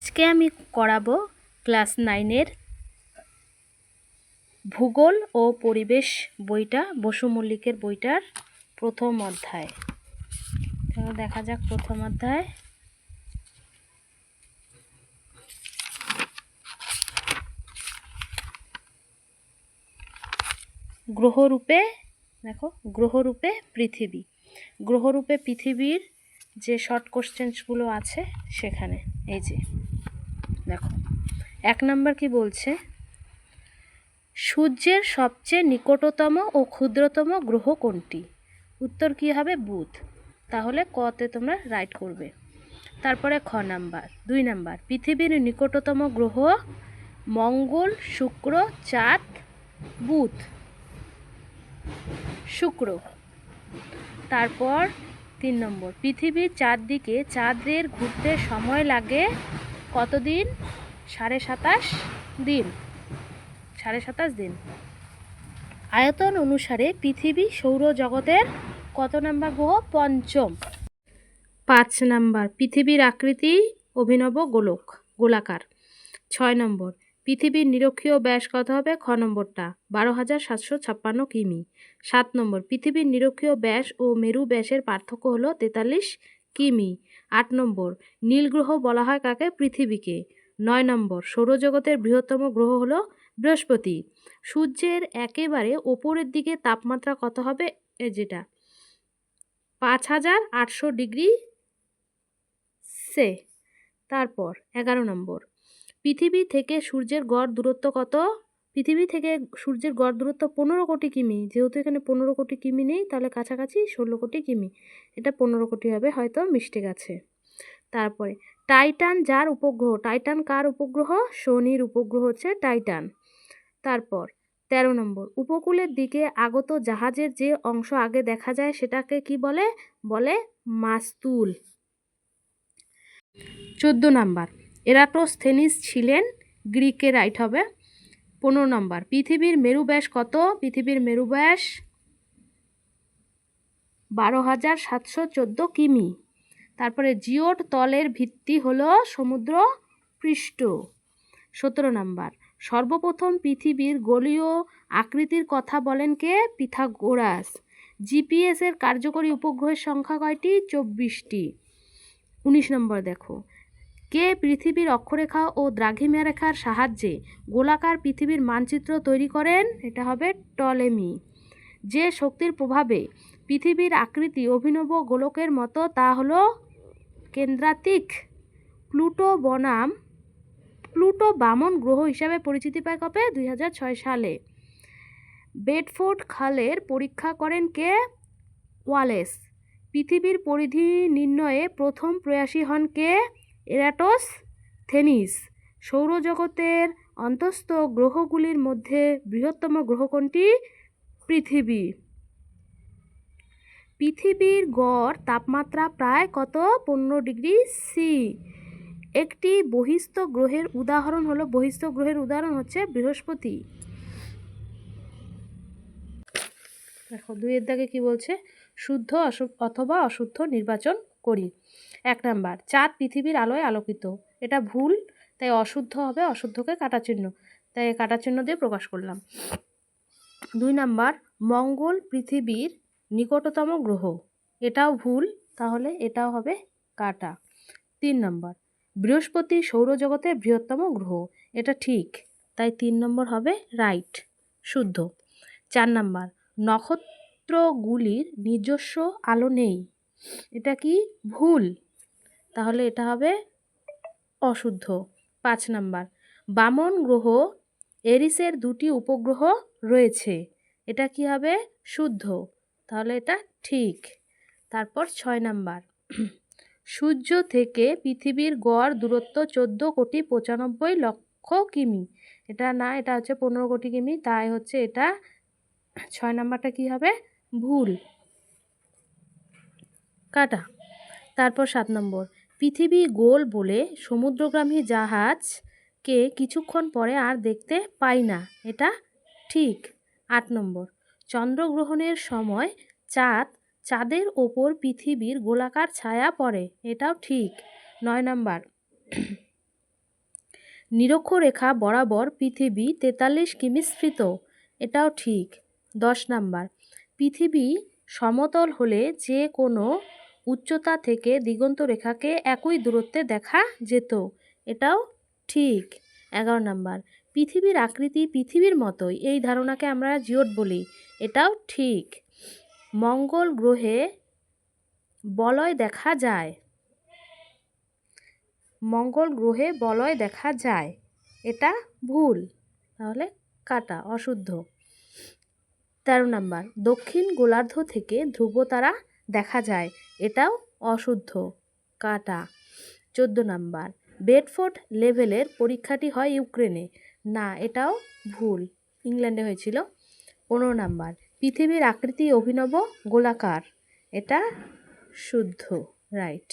আজকে আমি করাবো ক্লাস 9-এর ভূগোল ও পরিবেশ বইটা, বসু মল্লিকের বইটার প্রথম অধ্যায়। চলো দেখা যাক প্রথম অধ্যায়। গ্রহরূপে, দেখো গ্রহরূপে পৃথিবী। গ্রহরূপে পৃথিবীর যে শর্ট কোশ্চেন্সগুলো আছে সেখানে এই যে দেখো 1 নম্বর কি বলছে, সূর্যের সবচেয়ে নিকটতম ও ক্ষুদ্রতম গ্রহ কোনটি? উত্তর কি হবে? বুধ। তাহলে কতে তোমরা রাইট করবে। তারপরে খ নাম্বার, 2 নাম্বার, পৃথিবীর নিকটতম গ্রহ মঙ্গল, শুক্র, চাঁদ, বুধ, শুক্র। তারপর 3 নম্বর, পৃথিবীর চারদিকে চাঁদের ঘুরতে সময় লাগে কতদিন? 27.5 দিন। 27.5 দিন। আয়তন অনুসারে পৃথিবী সৌরজগতের কত নাম্বার গ্রহ? পঞ্চম। 5 নাম্বার, পৃথিবীর আকৃতি অভিনব গোলাকার। 6 নম্বর, পৃথিবীর নিরক্ষীয় ব্যাস কত হবে? খ নম্বরটা 12,756 কিমি। 7 নম্বর, পৃথিবীর নিরক্ষীয় ব্যাস ও মেরু ব্যাসের পার্থক্য হলো 43 কিমি। 8 নম্বর, নীল গ্রহ বলা হয় কাকে? পৃথিবীকে। 9 নম্বর, সৌরজগতের বৃহত্তম গ্রহ হলো বৃহস্পতি। সূর্যের একেবারে ওপরের দিকে তাপমাত্রা কত হবে? যেটা 5,800 ডিগ্রি সে। তারপর 11 নম্বর, পৃথিবী থেকে সূর্যের গড় দূরত্ব কত? পৃথিবী থেকে সূর্যের গড় দূরত্ব 15 কোটি কিমি। যেহেতু এখানে 15 কোটি কিমি নেই, তাহলে কাছাকাছি 16 কোটি কিমি। এটা 15 কোটি হবে, হয়তো মিস্টেক আছে। তারপরে টাইটান যার উপগ্রহ, টাইটান কার উপগ্রহ? শনির উপগ্রহ হচ্ছে টাইটান। তারপর 13 নম্বর, উপকূলের দিকে আগত জাহাজের যে অংশ আগে দেখা যায় সেটাকে কি বলে? বলে মাস্তুল। 14 নাম্বার, এরাটোস্থেনিস ছিলেন গ্রিকে, রাইট হবে। 15 নম্বর, পৃথিবীর মেরু ব্যাস কত? পৃথিবীর মেরু ব্যাস 12,714 কিমি। তারপরে জিওড তলের ভিত্তি হলো সমুদ্র পৃষ্ঠ। 17 নম্বর, সর্বপ্রথম পৃথিবীর গোলীয় আকৃতির কথা বলেন কে? পিথাগোরাস। জিপিএস এর কার্যকরী উপগ্রহের সংখ্যা কয়টি? 24টি। 19 নম্বর দেখো, কে পৃথিবীর অক্ষরেখা ও দ্রাঘিমা রেখার সাহায্যে গোলাকার পৃথিবীর মানচিত্র তৈরি করেন? এটা হবে টলেমি। যে শক্তির প্রভাবে পৃথিবীর আকৃতি অভিনব গোলকের মতো তা হলো কেন্দ্রাতিক। প্লুটো বামন গ্রহ হিসাবে পরিচিতি পায় কবে? 2006 সালে। বেডফোর্ড খালের পরীক্ষা করেন কে? ওয়ালেস। পৃথিবীর পরিধি নির্ণয়ে প্রথম প্রয়াসী হন কে? এরাটোস্থেনিস। সৌরজগতের অন্তঃস্থ গ্রহগুলির মধ্যে বৃহত্তম গ্রহ কোনটি? পৃথিবী। পৃথিবীর গড় তাপমাত্রা প্রায় কত? 15 ডিগ্রি সি। একটি বহিস্থ গ্রহের উদাহরণ হলো, বহিস্থ গ্রহের উদাহরণ হচ্ছে বৃহস্পতি। দেখো 2 এর দাগে কি বলছে? শুদ্ধ অথবা অশুদ্ধ নির্বাচন করি। 1 নাম্বার, চাঁদ পৃথিবীর আলোয় আলোকিত। এটা ভুল, তাই অশুদ্ধ হবে, অশুদ্ধকে কাটা চিহ্ন, তাই কাটা চিহ্ন দিয়ে প্রকাশ করলাম। 2 নাম্বার, মঙ্গল পৃথিবীর নিকটতম গ্রহ। এটাও ভুল, তাহলে এটাও হবে কাটা। 3 নম্বর, বৃহস্পতি সৌরজগতের বৃহত্তম গ্রহ। এটা ঠিক, তাই 3 নম্বর হবে রাইট, শুদ্ধ। 4 নম্বর, নক্ষত্রগুলির নিজস্ব আলো নেই। এটা কি? ভুল, তাহলে এটা হবে অশুদ্ধ। 5 নম্বর, বামন গ্রহ এরিসের 2টি উপগ্রহ রয়েছে। এটা কি হবে? শুদ্ধ, তাহলে এটা ঠিক। তারপর 6 নাম্বার, সূর্য থেকে পৃথিবীর গড় দূরত্ব 14,95,00,000 কিমি। এটা না, এটা হচ্ছে 15 কোটি কিমি, তাই হচ্ছে এটা 6 নাম্বারটা কি হবে? ভুল, কাটা। তারপর 7 নম্বর, পৃথিবী গোল বলে সমুদ্রগামী জাহাজকে কিছুক্ষণ পরে আর দেখতে পাই না। এটা ঠিক। 8 নম্বর, চন্দ্রগ্রহণের সময় চাঁদের ওপর পৃথিবীর গোলাকার ছায়া পড়ে। এটাও ঠিক। 9 নম্বর, নিরক্ষরেখা বরাবর পৃথিবী 43 কিমি স্ফীত, এটাও ঠিক। 10 নাম্বার, পৃথিবী সমতল হলে যে কোনো উচ্চতা থেকে দিগন্ত রেখাকে একই দূরত্বে দেখা যেত, এটাও ঠিক। 11 নাম্বার, পৃথিবীর আকৃতি পৃথিবীর মতোই, এই ধারণাকে আমরা জিওড বলি, এটাও ঠিক। মঙ্গল গ্রহে বলয় দেখা যায়, মঙ্গল গ্রহে বলয় দেখা যায়, এটা ভুল, তাহলে কাটা, অশুদ্ধ। 13 নাম্বার, দক্ষিণ গোলার্ধ থেকে ধ্রুবতারা দেখা যায়, এটাও অশুদ্ধ, কাটা। 14 নাম্বার, বেডফোর্ড লেভেলের পরীক্ষাটি হয় ইউক্রেনে, না, এটাও ভুল, ইংল্যান্ডে হয়েছিল। 15 নাম্বার, পৃথিবীর আকৃতি অভিনব গোলাকার, এটা শুদ্ধ, রাইট।